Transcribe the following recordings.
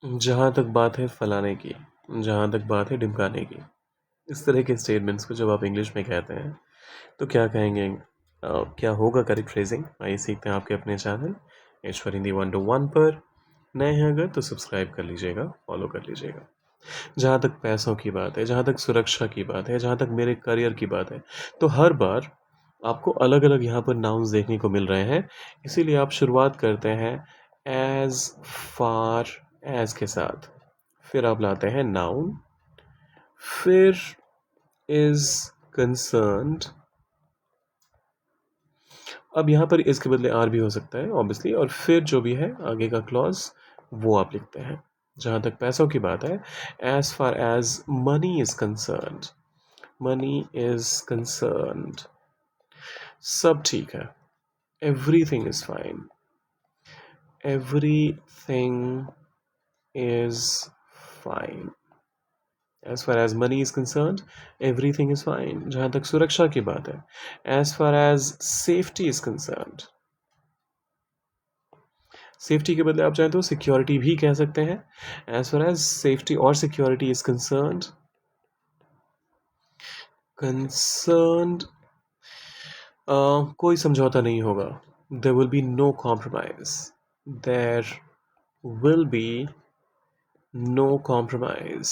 जहाँ तक बात है फलाने की, जहाँ तक बात है ढिमकाने की, इस तरह के स्टेटमेंट्स को जब आप इंग्लिश में कहते हैं तो क्या कहेंगे? क्या होगा करेक्ट फ्रेजिंग? आइए सीखते हैं आपके अपने चैनल ईश्वर हिंदी 101 पर। नए हैं अगर तो सब्सक्राइब कर लीजिएगा, फॉलो कर लीजिएगा। जहाँ तक पैसों की बात है, जहाँ तक सुरक्षा की बात है, जहाँ तक मेरे करियर की बात है, तो हर बार आपको अलग अलग यहाँ पर नाउन्स देखने को मिल रहे हैं। इसीलिए आप शुरुआत करते हैं एज फार एज के साथ, फिर आप लाते हैं नाउन, फिर इज कंसर्न्ड। अब यहाँ पर इसके बदले आर भी हो सकता है ऑब्वियसली, और फिर जो भी है आगे का क्लॉज वो आप लिखते हैं। जहाँ तक पैसों की बात है, as far as money is concerned, money is concerned, सब ठीक है। Everything is fine, everything is fine. As far as money is concerned, everything is fine. जहाँ तक सुरक्षा की बात है, as far as safety is concerned, safety के बदले आप चाहें तो सिक्योरिटी भी कह सकते हैं। as far as safety और security is concerned, कोई समझौता नहीं होगा। there will be no compromise, there will be no compromise.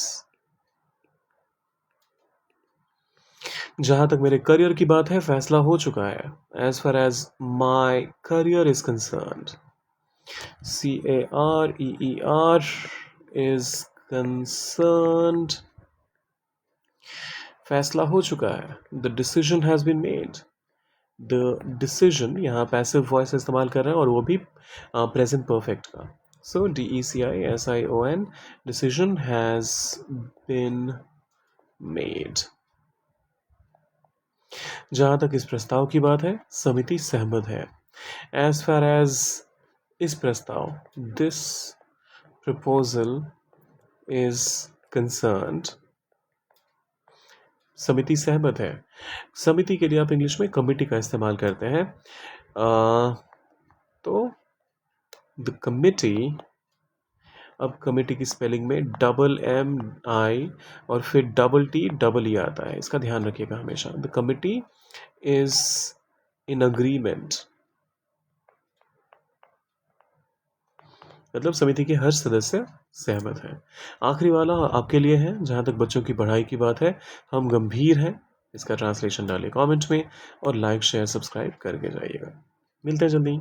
जहाँ तक मेरे करियर की बात है, फैसला हो चुका है। As far as my career is concerned, CAREER is concerned, फैसला हो चुका है। The decision has been made, the decision, यहाँ पैसिव वॉइस इस्तेमाल कर रहे हैं और वो भी प्रेजेंट परफेक्ट का। So DECISION, decision has been made. जहाँ तक इस प्रस्ताव की बात है, समिति सहमत है। एज फार एज इस प्रस्ताव, दिस प्रपोजल इज कंसर्न्ड, समिति सहमत है। समिति के लिए आप इंग्लिश में कमिटी का इस्तेमाल करते हैं। तो द कमिटी, अब कमिटी की स्पेलिंग में MMI और फिर TTE आता है, इसका ध्यान रखिएगा हमेशा। The committee is in agreement, मतलब समिति के हर सदस्य सहमत है। आखिरी वाला आपके लिए है, जहाँ तक बच्चों की पढ़ाई की बात है, हम गंभीर हैं। इसका ट्रांसलेशन डालिए कमेंट में और लाइक शेयर सब्सक्राइब करके जाइएगा। मिलते हैं जल्दी।